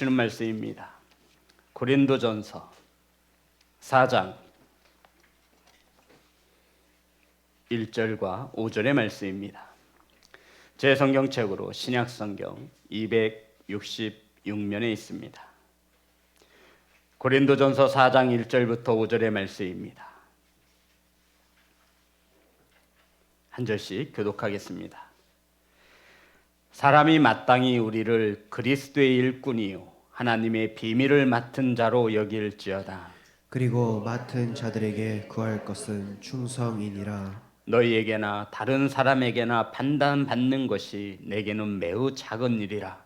주는 말씀입니다. 고린도전서 4장 1절과 5절의 말씀입니다. 제 성경책으로 신약성경 266면에 있습니다. 고린도전서 4장 1절부터 5절의 말씀입니다. 한 절씩 교독하겠습니다. 사람이 마땅히 우리를 그리스도의 일꾼이요 하나님의 비밀을 맡은 자로 여길지어다. 그리고 맡은 자들에게 구할 것은 충성이니라. 너희에게나 다른 사람에게나 판단받는 것이 내게는 매우 작은 일이라.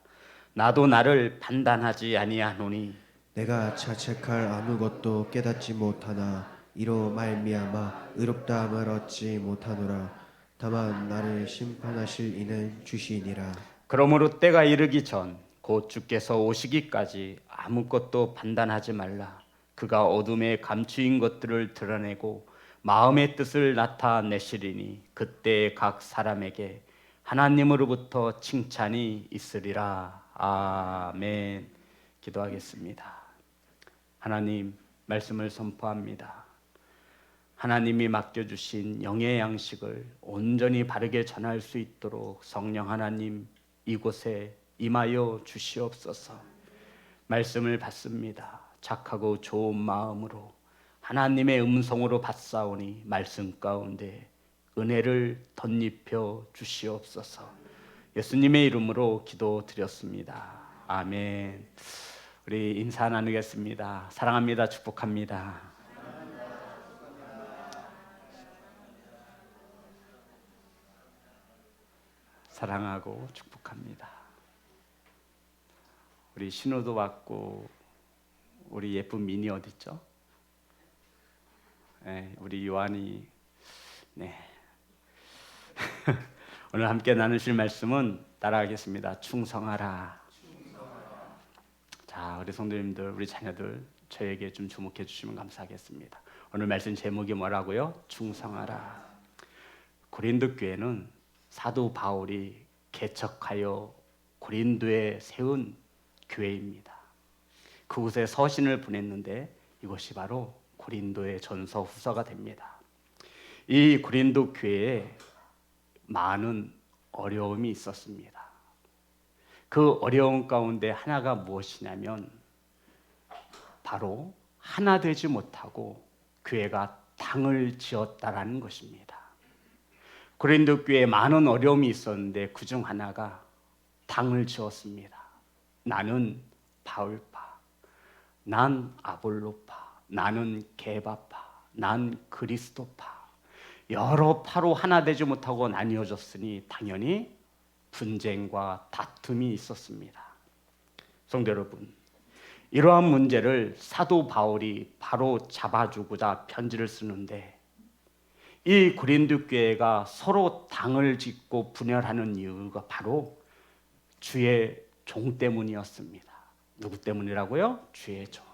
나도 나를 판단하지 아니하노니 내가 자책할 아무것도 깨닫지 못하나 이로 말미암아 의롭다함을 얻지 못하노라. 다만 나를 심판하실 이는 주시니라. 그러므로 때가 이르기 전 곧 주께서 오시기까지 아무것도 판단하지 말라. 그가 어둠에 감추인 것들을 드러내고 마음의 뜻을 나타내시리니 그때 각 사람에게 하나님으로부터 칭찬이 있으리라. 아멘. 기도하겠습니다. 하나님, 말씀을 선포합니다. 하나님이 맡겨주신 영의 양식을 온전히 바르게 전할 수 있도록 성령 하나님 이곳에 임하여 주시옵소서. 말씀을 받습니다. 착하고 좋은 마음으로 하나님의 음성으로 받사오니 말씀 가운데 은혜를 덧입혀 주시옵소서. 예수님의 이름으로 기도드렸습니다. 아멘. 우리 인사 나누겠습니다. 사랑합니다. 축복합니다. 사랑하고 축복합니다. 우리 신호도 받고 우리 예쁜 민이 어디 있죠? 네, 우리 요한이 네. 오늘 함께 나누실 말씀은 따라하겠습니다. 충성하라. 자, 우리 성도님들, 우리 자녀들 저에게 좀 주목해 주시면 감사하겠습니다. 오늘 말씀 제목이 뭐라고요? 충성하라. 고린도 교회는 사도 바울이 개척하여 고린도에 세운 교회입니다. 그곳에 서신을 보냈는데 이것이 바로 고린도의 전서 후서가 됩니다. 이 고린도 교회에 많은 어려움이 있었습니다. 그 어려움 가운데 하나가 무엇이냐면 바로 하나 되지 못하고 교회가 당을 지었다라는 것입니다. 고린도 교회에 많은 어려움이 있었는데 그중 하나가 당을 지었습니다. 나는 바울파, 난 아볼로파, 나는 게바파, 난 그리스도파. 여러 파로 하나 되지 못하고 나뉘어졌으니 당연히 분쟁과 다툼이 있었습니다. 성도 여러분, 이러한 문제를 사도 바울이 바로 잡아주고자 편지를 쓰는데 이 고린도 교회가 서로 당을 짓고 분열하는 이유가 바로 주의 종 때문이었습니다. 누구 때문이라고요? 주의 종.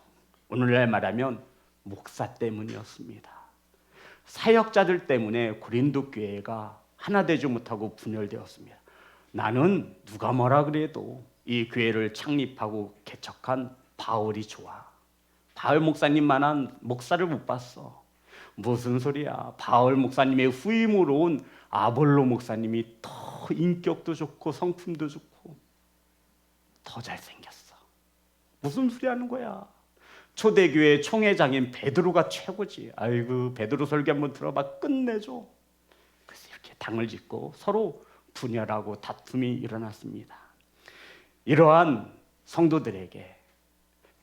오늘날 말하면 목사 때문이었습니다. 사역자들 때문에 고린도 교회가 하나 되지 못하고 분열되었습니다. 나는 누가 뭐라 그래도 이 교회를 창립하고 개척한 바울이 좋아. 바울 목사님만한 목사를 못 봤어. 무슨 소리야? 바울 목사님의 후임으로 온 아볼로 목사님이 더 인격도 좋고 성품도 좋고 더 잘생겼어. 무슨 소리 하는 거야? 초대교회 총회장인 베드로가 최고지. 아이고, 베드로 설교 한번 들어봐. 끝내줘. 그래서 이렇게 당을 짓고 서로 분열하고 다툼이 일어났습니다. 이러한 성도들에게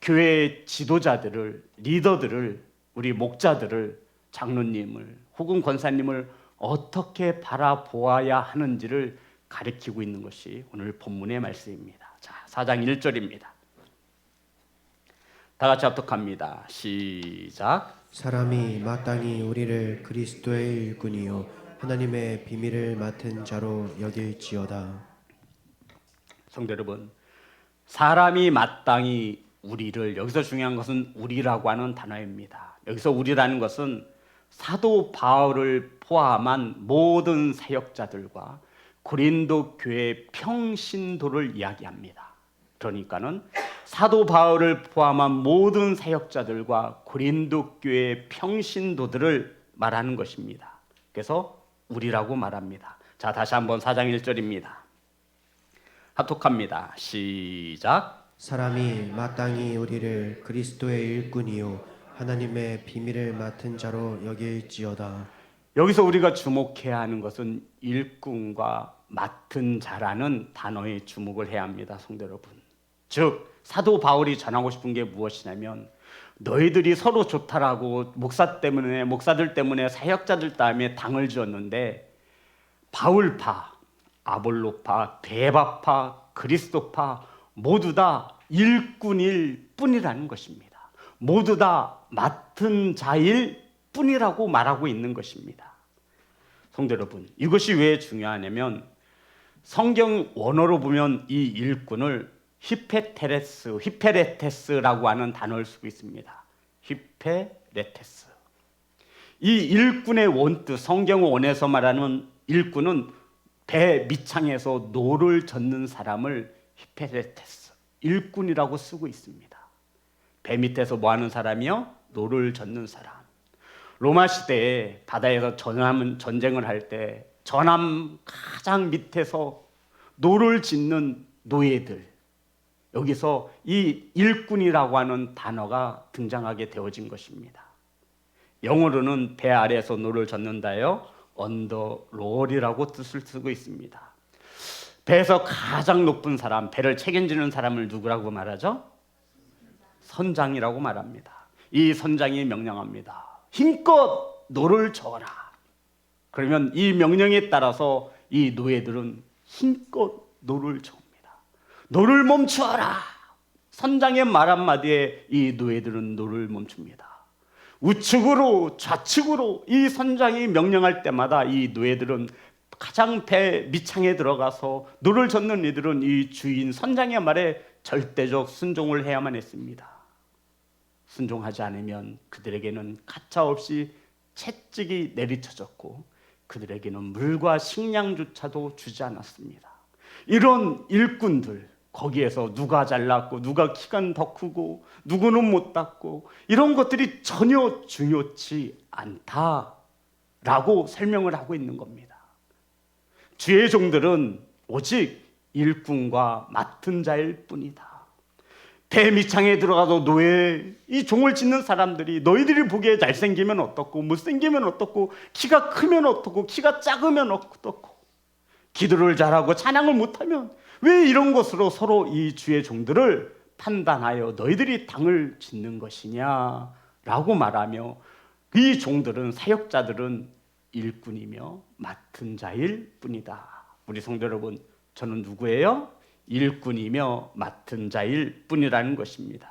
교회의 지도자들을, 리더들을, 우리 목자들을, 장로님을 혹은 권사님을 어떻게 바라보아야 하는지를 가리키고 있는 것이 오늘 본문의 말씀입니다. 자, 4장 1절입니다. 다 같이 합독합니다. 시작. 사람이 마땅히 우리를 그리스도의 일꾼이요 하나님의 비밀을 맡은 자로 여길지어다. 성도 여러분, 사람이 마땅히 우리를, 여기서 중요한 것은 우리라고 하는 단어입니다. 여기서 우리라는 것은 사도 바울을 포함한 모든 사역자들과 고린도 교회 평신도를 이야기합니다. 그러니까는 사도 바울을 포함한 모든 사역자들과 고린도 교회의 평신도들을 말하는 것입니다. 그래서 우리라고 말합니다. 자, 다시 한번 4장 1절입니다. 합독합니다. 시작. 사람이 마땅히 우리를 그리스도의 일꾼이요 하나님의 비밀을 맡은 자로 여길지어다. 여기서 우리가 주목해야 하는 것은 일꾼과 맡은 자라는 단어에 주목을 해야 합니다. 성도 여러분. 즉 사도 바울이 전하고 싶은 게 무엇이냐면 너희들이 서로 좋다라고 목사들 때문에 사역자들 때문에 당을 지었는데 바울파, 아볼로파, 베바파, 그리스도파 모두 다 일꾼일 뿐이라는 것입니다. 모두 다 맡은 자일 뿐이라고 말하고 있는 것입니다. 성도 여러분, 이것이 왜 중요하냐면 성경 원어로 보면 이 일꾼을 히페레테스라고 하는 단어를 쓰고 있습니다. 히페레테스. 이 일꾼의 원뜻, 성경 원에서 말하는 일꾼은 배 밑창에서 노를 젓는 사람을 히페레테스, 일꾼이라고 쓰고 있습니다. 배 밑에서 뭐 하는 사람이요? 노를 젓는 사람. 로마 시대에 바다에서 전쟁을 할 때 전함 가장 밑에서 노를 짓는 노예들, 여기서 이 일꾼이라고 하는 단어가 등장하게 되어진 것입니다. 영어로는 배 아래에서 노를 젓는다요, 언더롤이라고 뜻을 쓰고 있습니다. 배에서 가장 높은 사람, 배를 책임지는 사람을 누구라고 말하죠? 선장이라고 말합니다. 이 선장이 명령합니다. 힘껏 노를 저어라. 그러면 이 명령에 따라서 이 노예들은 힘껏 노를 저습니다. 노를 멈추어라. 선장의 말 한마디에 이 노예들은 노를 멈춥니다. 우측으로 좌측으로 이 선장이 명령할 때마다 이 노예들은 가장 배 밑창에 들어가서 노를 젓는 이들은 이 주인 선장의 말에 절대적 순종을 해야만 했습니다. 순종하지 않으면 그들에게는 가차없이 채찍이 내리쳐졌고 그들에게는 물과 식량조차도 주지 않았습니다. 이런 일꾼들, 거기에서 누가 잘났고 누가 키가 더 크고 누구는 못 닿고 이런 것들이 전혀 중요치 않다라고 설명을 하고 있는 겁니다. 주의 종들은 오직 일꾼과 맡은 자일 뿐이다. 배 밑창에 들어가서 노예, 이 종을 짓는 사람들이 너희들이 보기에 잘생기면 어떻고 못생기면 어떻고 키가 크면 어떻고 키가 작으면 어떻고 기도를 잘하고 찬양을 못하면 왜 이런 것으로 서로 이 주의 종들을 판단하여 너희들이 당을 짓는 것이냐라고 말하며 이 종들은, 사역자들은 일꾼이며 맡은 자일 뿐이다. 우리 성도 여러분, 저는 누구예요? 일꾼이며 맡은 자일 뿐이라는 것입니다.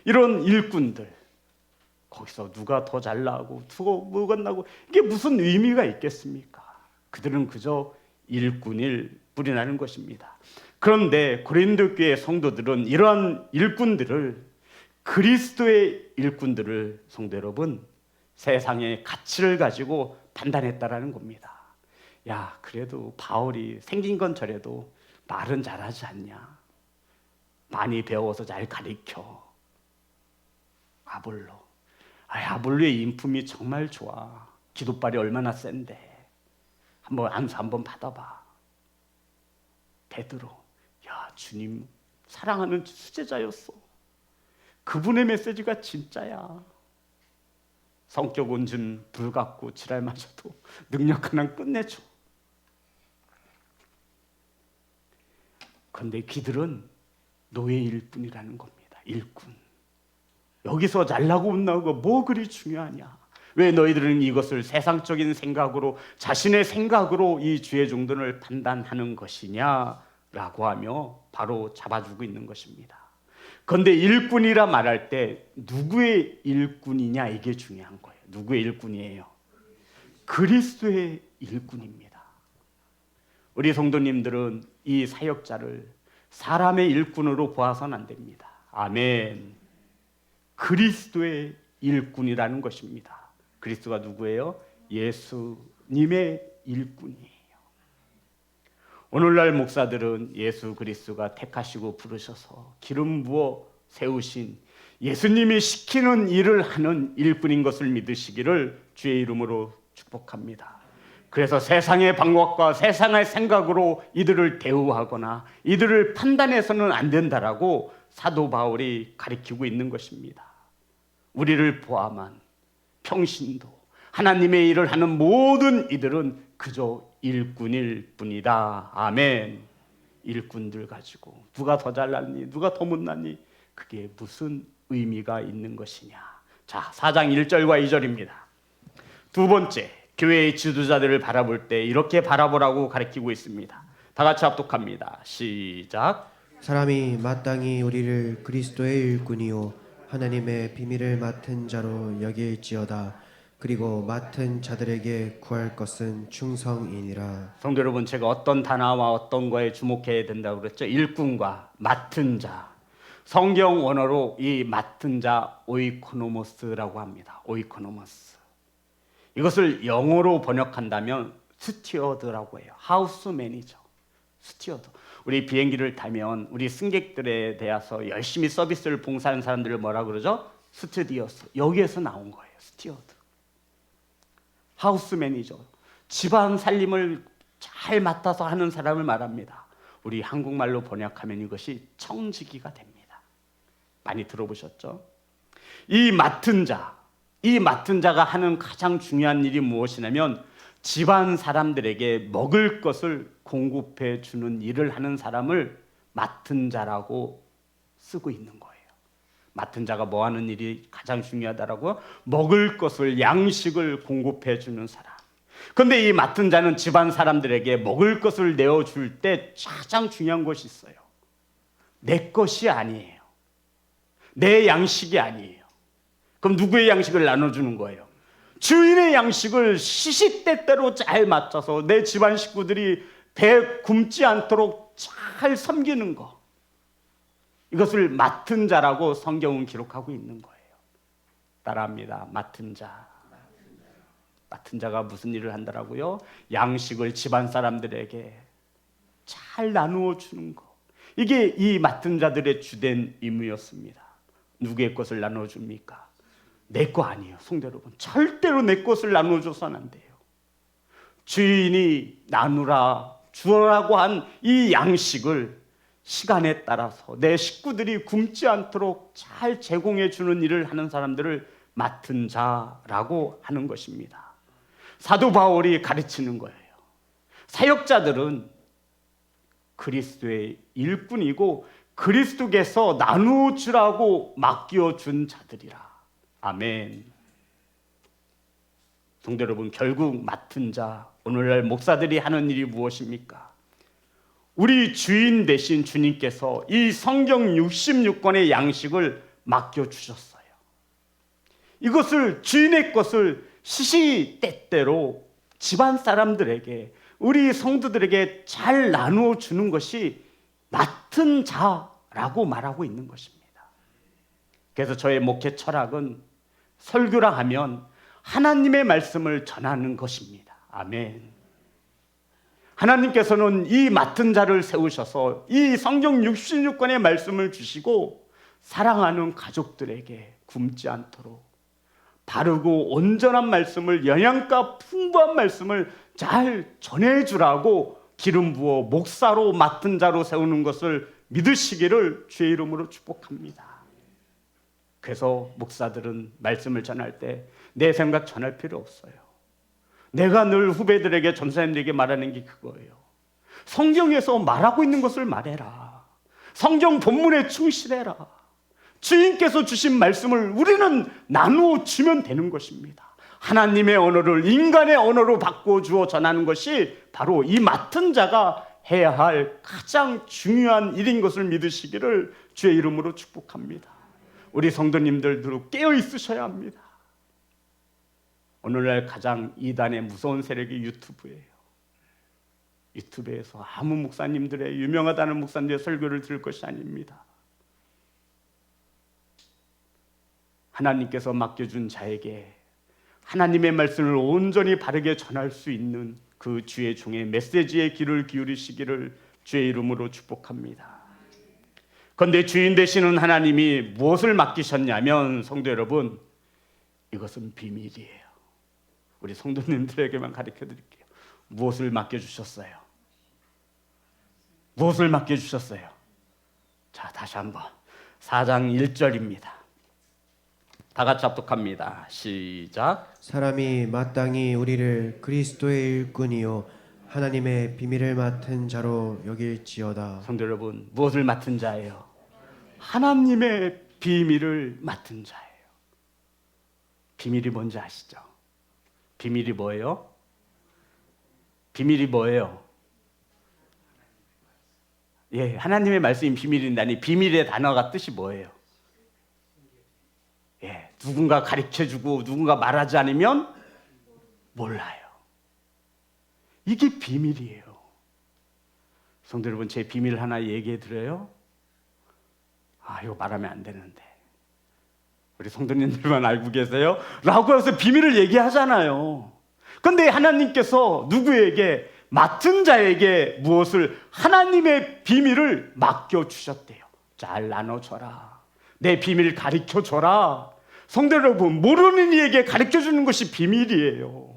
이런 일꾼들, 거기서 누가 더 잘나고 누가 못나고 이게 무슨 의미가 있겠습니까? 그들은 그저 일꾼일 뿐이라는 것입니다. 그런데 고린도 교회 성도들은 이러한 일꾼들을, 그리스도의 일꾼들을, 성도 여러분, 세상의 가치를 가지고 판단했다라는 겁니다. 야, 그래도 바울이 생긴 건 저래도 말은 잘하지 않냐? 많이 배워서 잘 가르쳐. 아볼로. 아볼로의 인품이 정말 좋아. 기도발이 얼마나 센데. 한번 안수 한번 받아봐. 베드로. 야, 주님 사랑하는 수제자였어. 그분의 메시지가 진짜야. 성격 온순 불같고 지랄마저도 능력 하나 끝내줘. 그런데 그들은 노예일 뿐이라는 겁니다. 일꾼. 여기서 잘나고 못나고 뭐 그리 중요하냐? 왜 너희들은 이것을 세상적인 생각으로, 자신의 생각으로 이 주의 종들을 판단하는 것이냐라고 하며 바로 잡아주고 있는 것입니다. 그런데 일꾼이라 말할 때 누구의 일꾼이냐, 이게 중요한 거예요. 누구의 일꾼이에요? 그리스도의 일꾼입니다. 우리 성도님들은 이 사역자를 사람의 일꾼으로 보아서는 안 됩니다. 아멘. 그리스도의 일꾼이라는 것입니다. 그리스도가 누구예요? 예수님의 일꾼이에요. 오늘날 목사들은 예수 그리스도가 택하시고 부르셔서 기름 부어 세우신 예수님이 시키는 일을 하는 일꾼인 것을 믿으시기를 주의 이름으로 축복합니다. 그래서 세상의 방법과 세상의 생각으로 이들을 대우하거나 이들을 판단해서는 안 된다라고 사도 바울이 가리키고 있는 것입니다. 우리를 포함한 평신도 하나님의 일을 하는 모든 이들은 그저 일꾼일 뿐이다. 아멘. 일꾼들 가지고 누가 더 잘났니? 누가 더 못났니? 그게 무슨 의미가 있는 것이냐. 자, 4장 1절과 2절입니다. 두 번째, 교회의 지도자들을 바라볼 때 이렇게 바라보라고 가르치고 있습니다. 다 같이 합독합니다. 시작. 사람이 마땅히 우리를 그리스도의 일꾼이요 하나님의 비밀을 맡은 자로 여길지어다. 그리고 맡은 자들에게 구할 것은 충성이니라. 성도 여러분, 제가 어떤 단어와 어떤 거에 주목해야 된다고 그랬죠? 일꾼과 맡은 자. 성경 원어로 이 맡은 자 오이코노모스라고 합니다. 오이코노모스. 이것을 영어로 번역한다면 스튜어드라고 해요. 하우스 매니저. 스튜어드. 우리 비행기를 타면 우리 승객들에 대해서 열심히 서비스를 봉사하는 사람들을 뭐라 그러죠? 스튜디오스. 여기에서 나온 거예요. 스튜어드. 하우스 매니저. 집안 살림을 잘 맡아서 하는 사람을 말합니다. 우리 한국말로 번역하면 이것이 청지기가 됩니다. 많이 들어보셨죠? 이 맡은 자가 하는 가장 중요한 일이 무엇이냐면 집안 사람들에게 먹을 것을 공급해 주는 일을 하는 사람을 맡은 자라고 쓰고 있는 거예요. 맡은 자가 뭐 하는 일이 가장 중요하다라고요? 먹을 것을, 양식을 공급해 주는 사람. 그런데 이 맡은 자는 집안 사람들에게 먹을 것을 내어줄 때 가장 중요한 것이 있어요. 내 것이 아니에요. 내 양식이 아니에요. 그럼 누구의 양식을 나눠주는 거예요? 주인의 양식을 시시때때로 잘 맞춰서 내 집안 식구들이 배 굶지 않도록 잘 섬기는 거. 이것을 맡은 자라고 성경은 기록하고 있는 거예요. 따라합니다. 맡은 자. 맡은 자가 무슨 일을 한다라고요? 양식을 집안 사람들에게 잘 나누어 주는 거. 이게 이 맡은 자들의 주된 임무였습니다. 누구의 것을 나누어 줍니까? 내 거 아니에요. 성도 여러분, 절대로 내 것을 나누어 줘서는 안 돼요. 주인이 나누라 주라고 한 이 양식을 시간에 따라서 내 식구들이 굶지 않도록 잘 제공해 주는 일을 하는 사람들을 맡은 자라고 하는 것입니다. 사도 바울이 가르치는 거예요. 사역자들은 그리스도의 일꾼이고 그리스도께서 나누어 주라고 맡겨준 자들이라. 아멘. 성도 여러분, 결국 맡은 자, 오늘날 목사들이 하는 일이 무엇입니까? 우리 주인 되신 주님께서 이 성경 66권의 양식을 맡겨주셨어요. 이것을, 주인의 것을 시시때때로 집안 사람들에게, 우리 성도들에게 잘 나누어 주는 것이 맡은 자라고 말하고 있는 것입니다. 그래서 저의 목회 철학은 설교라 하면 하나님의 말씀을 전하는 것입니다. 아멘. 하나님께서는 이 맡은 자를 세우셔서 이 성경 66권의 말씀을 주시고 사랑하는 가족들에게 굶지 않도록 바르고 온전한 말씀을, 영양가 풍부한 말씀을 잘 전해주라고 기름 부어 목사로 맡은 자로 세우는 것을 믿으시기를 주의 이름으로 축복합니다. 그래서 목사들은 말씀을 전할 때 내 생각 전할 필요 없어요. 내가 늘 후배들에게, 전사님들에게 말하는 게 그거예요. 성경에서 말하고 있는 것을 말해라. 성경 본문에 충실해라. 주인께서 주신 말씀을 우리는 나누어 주면 되는 것입니다. 하나님의 언어를 인간의 언어로 바꿔 주어 전하는 것이 바로 이 맡은 자가 해야 할 가장 중요한 일인 것을 믿으시기를 주의 이름으로 축복합니다. 우리 성도님들도 깨어 있으셔야 합니다. 오늘날 가장 이단의 무서운 세력이 유튜브예요. 유튜브에서 아무 목사님들의, 유명하다는 목사님들의 설교를 들을 것이 아닙니다. 하나님께서 맡겨준 자에게 하나님의 말씀을 온전히 바르게 전할 수 있는 그 주의 종의 메시지에 귀를 기울이시기를 주의 이름으로 축복합니다. 그런데 주인 되시는 하나님이 무엇을 맡기셨냐면 성도 여러분, 이것은 비밀이에요. 우리 성도님들에게만 가르쳐 드릴게요. 무엇을 맡겨주셨어요? 무엇을 맡겨주셨어요? 자, 다시 한번 4장 1절입니다. 다 같이 합독합니다. 시작. 사람이 마땅히 우리를 그리스도의 일꾼이요 하나님의 비밀을 맡은 자로 여길지어다. 성도 여러분, 무엇을 맡은 자예요? 하나님의 비밀을 맡은 자예요. 비밀이 뭔지 아시죠? 비밀이 뭐예요? 비밀이 뭐예요? 예, 하나님의 말씀이 비밀인다니 비밀의 단어가 뜻이 뭐예요? 예, 누군가 가르쳐주고 누군가 말하지 않으면 몰라요. 이게 비밀이에요. 성도 여러분, 제 비밀 하나 얘기해 드려요. 이거 말하면 안 되는데 우리 성도님들만 알고 계세요? 라고 해서 비밀을 얘기하잖아요. 그런데 하나님께서 누구에게, 맡은 자에게 무엇을, 하나님의 비밀을 맡겨주셨대요. 잘 나눠줘라. 내 비밀 가르쳐줘라. 성도 여러분, 모르는 이에게 가르쳐주는 것이 비밀이에요.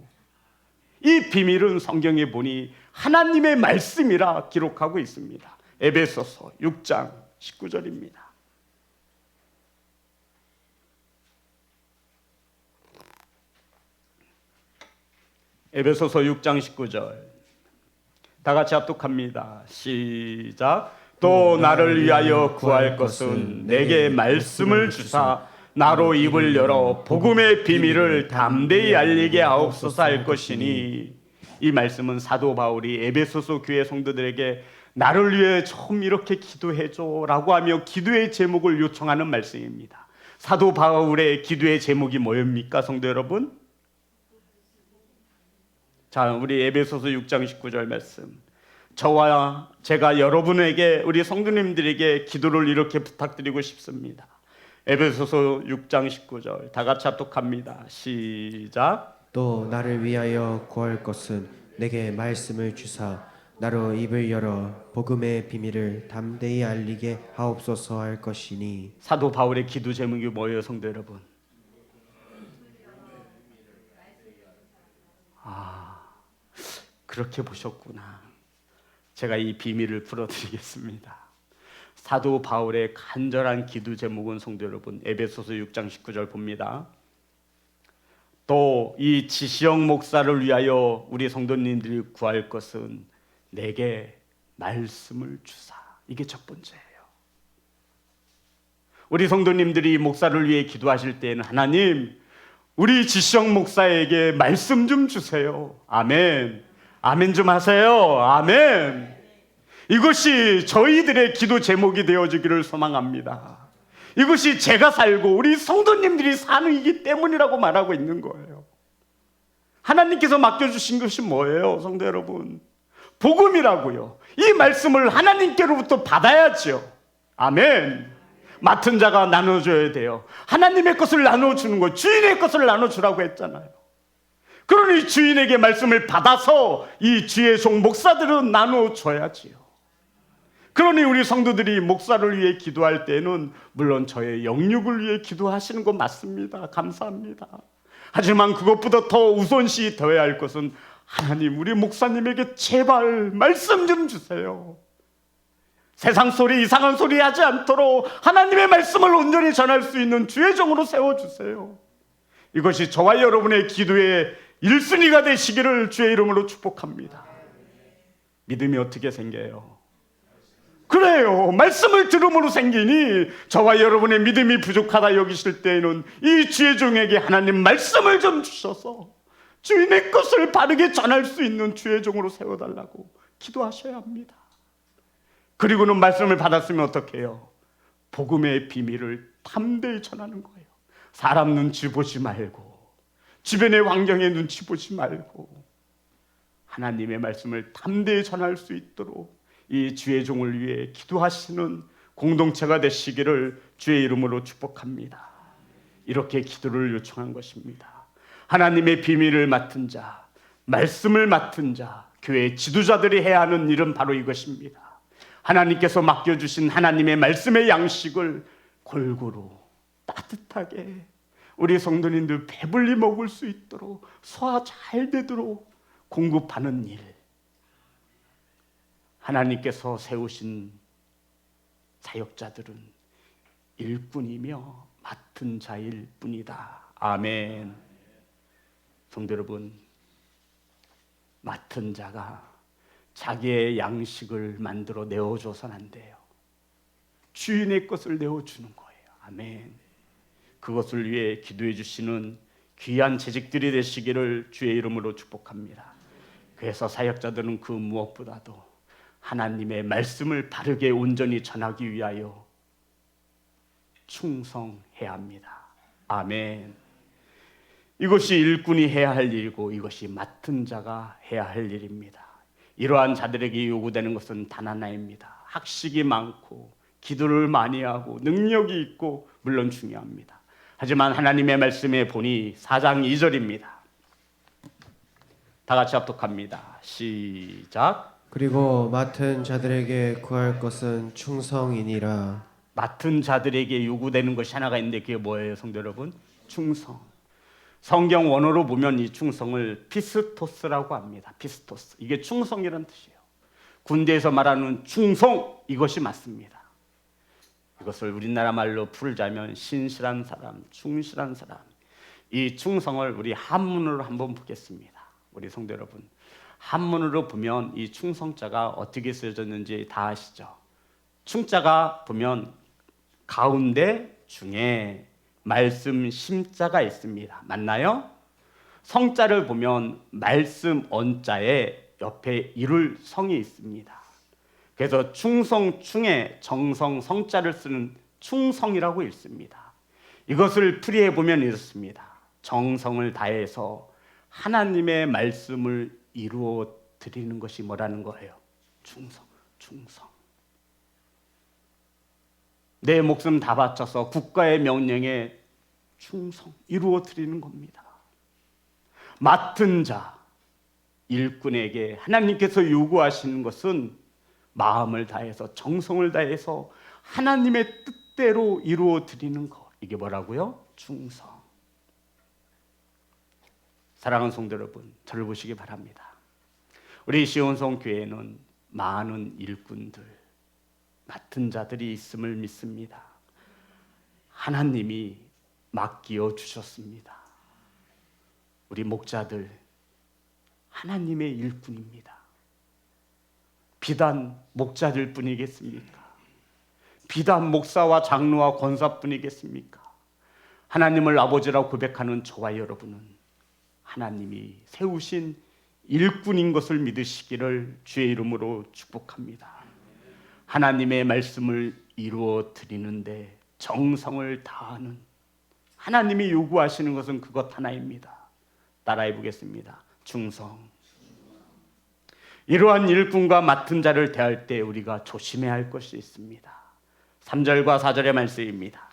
이 비밀은 성경에 보니 하나님의 말씀이라 기록하고 있습니다. 에베소서 6장 19절입니다. 에베소서 6장 19절 다 같이 합독합니다. 시작. 또 나를 위하여 구할 것은 내게 말씀을 주사 나로 입을 열어 복음의 비밀을 담대히 알리게 하옵소서 할 것이니. 이 말씀은 사도 바울이 에베소서 교회 성도들에게 나를 위해 좀 이렇게 기도해줘 라고 하며 기도의 제목을 요청하는 말씀입니다. 사도 바울의 기도의 제목이 뭐입니까, 성도 여러분? 자, 우리 에베소서 6장 19절 말씀. 저와 제가 여러분에게, 우리 성도님들에게 기도를 이렇게 부탁드리고 싶습니다. 에베소서 6장 19절 다 같이 합독합니다. 시작. 또 나를 위하여 구할 것은 내게 말씀을 주사 나로 입을 열어 복음의 비밀을 담대히 알리게 하옵소서 할 것이니. 사도 바울의 기도 제목이 뭐예요, 성도 여러분? 그렇게 보셨구나. 제가 이 비밀을 풀어드리겠습니다. 사도 바울의 간절한 기도 제목은 성도 여러분, 에베소서 6장 19절 봅니다. 또 이 지시영 목사를 위하여 우리 성도님들이 구할 것은 내게 말씀을 주사. 이게 첫 번째예요. 우리 성도님들이 목사를 위해 기도하실 때에는 하나님, 우리 지시영 목사에게 말씀 좀 주세요. 아멘. 아멘 좀 하세요. 아멘. 이것이 저희들의 기도 제목이 되어지기를 소망합니다. 이것이 제가 살고 우리 성도님들이 사는 이기 때문이라고 말하고 있는 거예요. 하나님께서 맡겨주신 것이 뭐예요, 성도 여러분? 복음이라고요. 이 말씀을 하나님께로부터 받아야죠. 아멘. 맡은 자가 나눠줘야 돼요. 하나님의 것을 나눠주는 거, 주인의 것을 나눠주라고 했잖아요. 그러니 주인에게 말씀을 받아서 이 주의 종 목사들은 나눠줘야지요. 그러니 우리 성도들이 목사를 위해 기도할 때는 물론 저의 영육을 위해 기도하시는 거 맞습니다. 감사합니다. 하지만 그것보다 더 우선시 되어야 할 것은 하나님, 우리 목사님에게 제발 말씀 좀 주세요. 세상 소리, 이상한 소리 하지 않도록 하나님의 말씀을 온전히 전할 수 있는 주의 종으로 세워주세요. 이것이 저와 여러분의 기도의 1순위가 되시기를 주의 이름으로 축복합니다. 믿음이 어떻게 생겨요? 그래요. 말씀을 들음으로 생기니 저와 여러분의 믿음이 부족하다 여기실 때에는 이 주의 종에게 하나님 말씀을 좀 주셔서 주인의 것을 바르게 전할 수 있는 주의 종으로 세워달라고 기도하셔야 합니다. 그리고는 말씀을 받았으면 어떻게 해요? 복음의 비밀을 담대히 전하는 거예요. 사람 눈치 보지 말고, 주변의 환경의 눈치 보지 말고 하나님의 말씀을 담대히 전할 수 있도록 이 주의 종을 위해 기도하시는 공동체가 되시기를 주의 이름으로 축복합니다. 이렇게 기도를 요청한 것입니다. 하나님의 비밀을 맡은 자, 말씀을 맡은 자, 교회 지도자들이 해야 하는 일은 바로 이것입니다. 하나님께서 맡겨주신 하나님의 말씀의 양식을 골고루 따뜻하게 우리 성도님들 배불리 먹을 수 있도록 소화 잘 되도록 공급하는 일, 하나님께서 세우신 사역자들은 일꾼이며 맡은 자일 뿐이다. 아멘. 성도 여러분, 맡은 자가 자기의 양식을 만들어 내어줘서는 안 돼요. 주인의 것을 내어주는 거예요. 아멘. 그것을 위해 기도해 주시는 귀한 재직들이 되시기를 주의 이름으로 축복합니다. 그래서 사역자들은 그 무엇보다도 하나님의 말씀을 바르게 온전히 전하기 위하여 충성해야 합니다. 아멘. 이것이 일꾼이 해야 할 일이고 이것이 맡은 자가 해야 할 일입니다. 이러한 자들에게 요구되는 것은 단 하나입니다. 학식이 많고 기도를 많이 하고 능력이 있고 물론 중요합니다. 하지만 하나님의 말씀에 보니 4장 2절입니다. 다 같이 합독합니다. 시작. 그리고 맡은 자들에게 구할 것은 충성이니라. 맡은 자들에게 요구되는 것이 하나가 있는데 그게 뭐예요, 성도 여러분? 충성. 성경 원어로 보면 이 충성을 피스토스라고 합니다. 피스토스. 이게 충성이라는 뜻이에요. 군대에서 말하는 충성, 이것이 맞습니다. 이것을 우리나라 말로 풀자면 신실한 사람, 충실한 사람. 이 충성을 우리 한문으로 한번 보겠습니다. 우리 성도 여러분, 한문으로 보면 이 충성자가 어떻게 쓰여졌는지 다 아시죠? 충자가 보면 가운데 중에 말씀 심자가 있습니다. 맞나요? 성자를 보면 말씀 언자에 옆에 이룰 성이 있습니다. 그래서 충성 충에 정성 성자를 쓰는 충성이라고 읽습니다. 이것을 풀이해 보면 이렇습니다. 정성을 다해서 하나님의 말씀을 이루어 드리는 것이 뭐라는 거예요? 충성. 내 목숨 다 바쳐서 국가의 명령에 충성 이루어 드리는 겁니다. 맡은 자, 일꾼에게 하나님께서 요구하시는 것은 마음을 다해서 정성을 다해서 하나님의 뜻대로 이루어 드리는 것. 이게 뭐라고요? 충성. 사랑하는 성도 여러분, 저를 보시기 바랍니다. 우리 시온성 교회는 많은 일꾼들, 맡은 자들이 있음을 믿습니다. 하나님이 맡겨 주셨습니다. 우리 목자들 하나님의 일꾼입니다. 비단 목자들 뿐이겠습니까? 비단 목사와 장로와 권사뿐이겠습니까? 하나님을 아버지라고 고백하는 저와 여러분은 하나님이 세우신 일꾼인 것을 믿으시기를 주의 이름으로 축복합니다. 하나님의 말씀을 이루어 드리는데 정성을 다하는, 하나님이 요구하시는 것은 그것 하나입니다. 따라해 보겠습니다. 충성. 이러한 일꾼과 맡은 자를 대할 때 우리가 조심해야 할 것이 있습니다. 3절과 4절의 말씀입니다.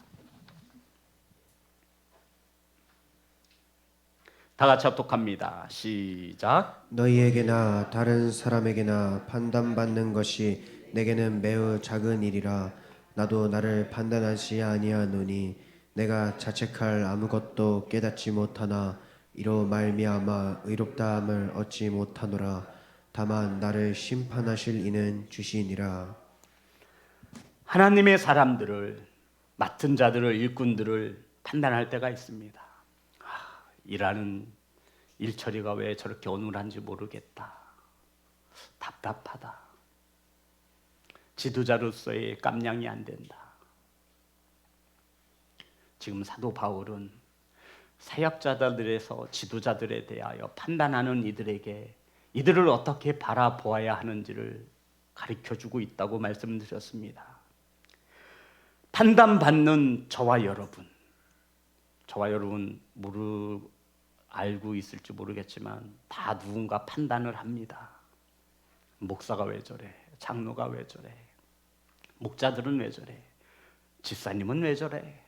다 같이 합독합니다. 시작. 너희에게나 다른 사람에게나 판단받는 것이 내게는 매우 작은 일이라. 나도 나를 판단하지 아니하노니 내가 자책할 아무것도 깨닫지 못하나 이로 말미암아 의롭다함을 얻지 못하노라. 다만 나를 심판하실 이는 주시니라. 하나님의 사람들을, 맡은 자들을, 일꾼들을 판단할 때가 있습니다. 일하는 일처리가 왜 저렇게 어눌한지 모르겠다. 답답하다. 지도자로서의 깜냥이 안 된다. 지금 사도 바울은 사역자들에서 지도자들에 대하여 판단하는 이들에게 이들을 어떻게 바라보아야 하는지를 가르쳐주고 있다고 말씀드렸습니다. 판단받는 저와 여러분 알고 있을지 모르겠지만 다 누군가 판단을 합니다. 목사가 왜 저래? 장로가 왜 저래? 목자들은 왜 저래? 집사님은 왜 저래?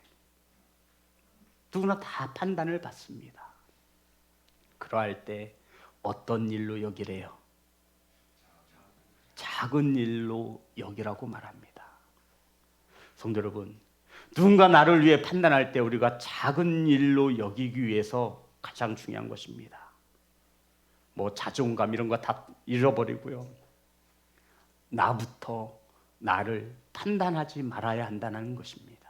누구나 다 판단을 받습니다. 그러할 때 어떤 일로 여기래요? 작은 일로 여기라고 말합니다. 성도 여러분, 누군가 나를 위해 판단할 때 우리가 작은 일로 여기기 위해서 가장 중요한 것입니다. 뭐 자존감 이런 거 다 잃어버리고요. 나부터 나를 판단하지 말아야 한다는 것입니다.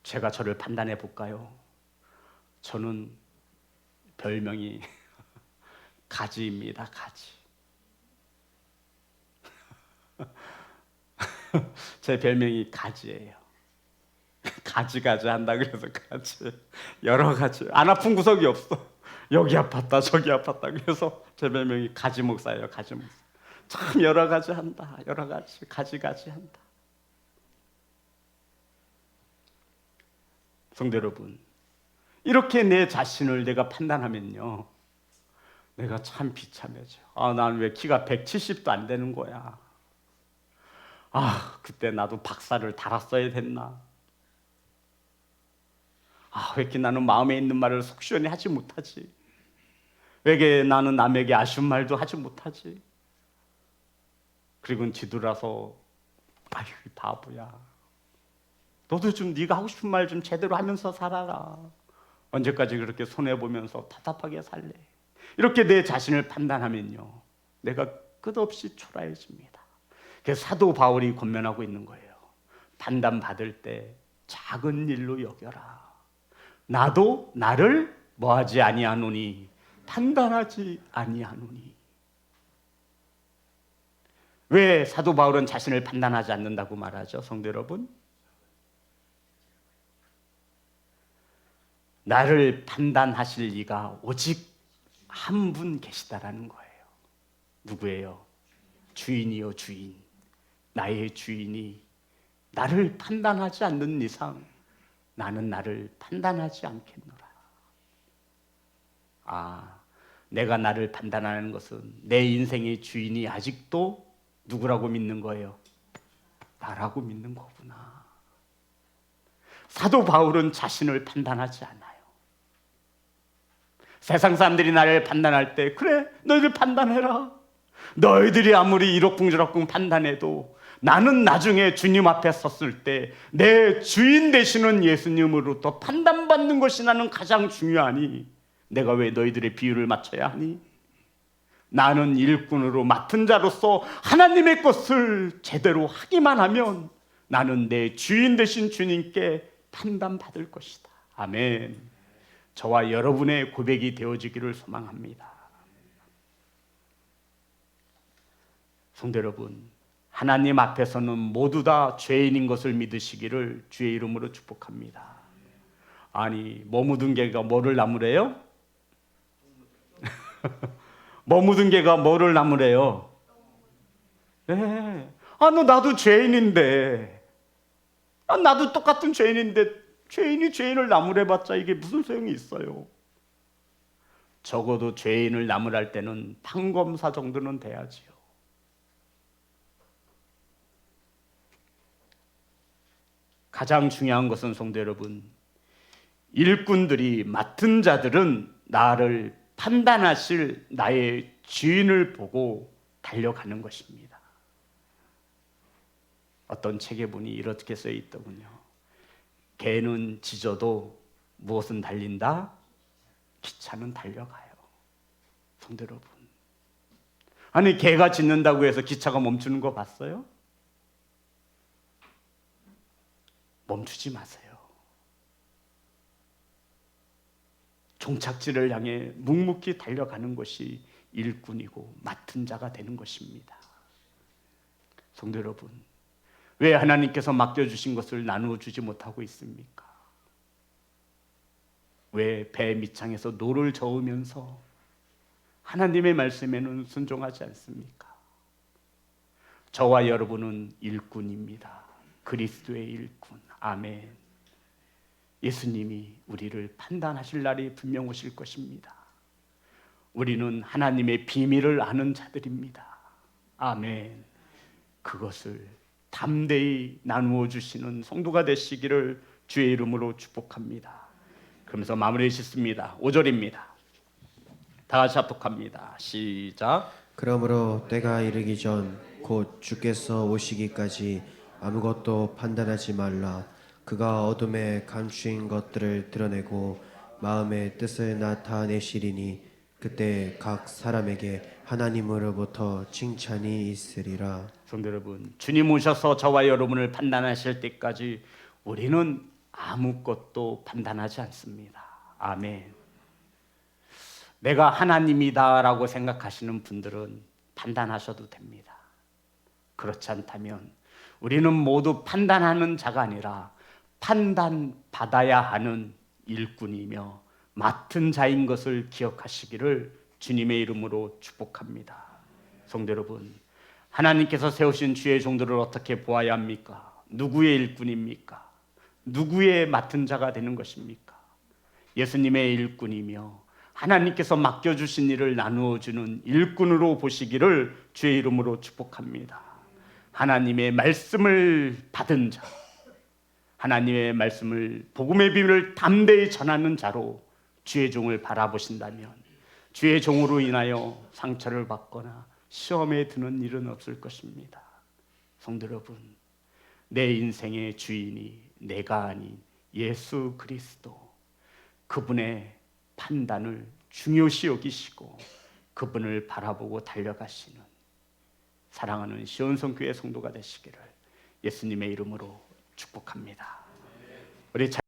제가 저를 판단해 볼까요? 저는 별명이 가지입니다. 가지. 제 별명이 가지예요. 가지 한다 그래서 가지. 여러 가지. 안 아픈 구석이 없어. 여기 아팠다 저기 아팠다. 그래서 제 별명이 가지 목사예요. 가지 목사. 참 여러 가지 한다. 여러 가지 가지 한다. 성도 여러분, 이렇게 내 자신을 내가 판단하면요, 내가 참 비참해져. 난 왜 키가 170도 안 되는 거야. 그때 나도 박사를 달았어야 됐나. 왜 이렇게 나는 마음에 있는 말을 속 시원히 하지 못하지. 왜 이렇게 나는 남에게 아쉬운 말도 하지 못하지. 그리고 뒤돌아서 아유 바보야, 너도 좀 네가 하고 싶은 말 좀 제대로 하면서 살아라. 언제까지 그렇게 손해보면서 답답하게 살래. 이렇게 내 자신을 판단하면요, 내가 끝없이 초라해집니다. 그래서 사도 바울이 권면하고 있는 거예요. 판단받을 때 작은 일로 여겨라. 나도 나를 뭐하지 아니하노니, 판단하지 아니하노니. 왜 사도 바울은 자신을 판단하지 않는다고 말하죠, 성도 여러분? 나를 판단하실 이가 오직 한 분 계시다라는 거예요. 누구예요? 주인이요, 주인. 나의 주인이 나를 판단하지 않는 이상 나는 나를 판단하지 않겠노라. 내가 나를 판단하는 것은 내 인생의 주인이 아직도 누구라고 믿는 거예요? 나라고 믿는 거구나. 사도 바울은 자신을 판단하지 않아요. 세상 사람들이 나를 판단할 때, 그래 너희들 판단해라. 너희들이 아무리 이러쿵저러쿵 판단해도 나는 나중에 주님 앞에 섰을 때 내 주인 되시는 예수님으로부터 판단받는 것이 나는 가장 중요하니 내가 왜 너희들의 비유를 맞춰야 하니? 나는 일꾼으로 맡은 자로서 하나님의 것을 제대로 하기만 하면 나는 내 주인 되신 주님께 판단받을 것이다. 아멘. 저와 여러분의 고백이 되어지기를 소망합니다. 성도 여러분, 하나님 앞에서는 모두 다 죄인인 것을 믿으시기를 주의 이름으로 축복합니다. 뭐 묻은 개가 뭐를 나무래요? 뭐 묻은 개가 뭐를 나무래요? 네. 나도 죄인인데, 나도 똑같은 죄인인데 죄인이 죄인을 나무래봤자 이게 무슨 소용이 있어요? 적어도 죄인을 나무랄 때는 판검사 정도는 돼야지요. 가장 중요한 것은 성도 여러분, 일꾼들이 맡은 자들은 나를 판단하실 나의 주인을 보고 달려가는 것입니다. 어떤 책에 보니 이렇게 써 있더군요. 개는 짖어도 무엇은 달린다? 기차는 달려가요. 성도 여러분, 개가 짖는다고 해서 기차가 멈추는 거 봤어요? 멈추지 마세요. 종착지를 향해 묵묵히 달려가는 것이 일꾼이고 맡은 자가 되는 것입니다. 성도 여러분, 왜 하나님께서 맡겨주신 것을 나누어 주지 못하고 있습니까? 왜 배 밑창에서 노를 저으면서 하나님의 말씀에는 순종하지 않습니까? 저와 여러분은 일꾼입니다. 그리스도의 일꾼. 아멘. 예수님이 우리를 판단하실 날이 분명 오실 것입니다. 우리는 하나님의 비밀을 아는 자들입니다. 아멘. 그것을 담대히 나누어 주시는 성도가 되시기를 주의 이름으로 축복합니다. 그러면서 마무리 짓습니다. 5절입니다. 다 같이 합독합니다. 시작. 그러므로 때가 이르기 전 곧 주께서 오시기까지 아무것도 판단하지 말라. 그가 어둠에 감추인 것들을 드러내고 마음의 뜻을 나타내시리니 그때 각 사람에게 하나님으로부터 칭찬이 있으리라. 성도 여러분, 주님 오셔서 저와 여러분을 판단하실 때까지 우리는 아무것도 판단하지 않습니다. 아멘. 내가 하나님이다라고 생각하시는 분들은 판단하셔도 됩니다. 그렇지 않다면 우리는 모두 판단하는 자가 아니라 판단받아야 하는 일꾼이며 맡은 자인 것을 기억하시기를 주님의 이름으로 축복합니다. 성도 여러분, 하나님께서 세우신 주의 종들을 어떻게 보아야 합니까? 누구의 일꾼입니까? 누구의 맡은 자가 되는 것입니까? 예수님의 일꾼이며 하나님께서 맡겨주신 일을 나누어주는 일꾼으로 보시기를 주의 이름으로 축복합니다. 하나님의 말씀을 받은 자, 하나님의 말씀을, 복음의 비밀을 담대히 전하는 자로 주의 종을 바라보신다면 주의 종으로 인하여 상처를 받거나 시험에 드는 일은 없을 것입니다. 성도 여러분, 내 인생의 주인이 내가 아닌 예수 그리스도, 그분의 판단을 중요시 여기시고 그분을 바라보고 달려가시는 사랑하는 시온성교회 성도가 되시기를 예수님의 이름으로 축복합니다. 우리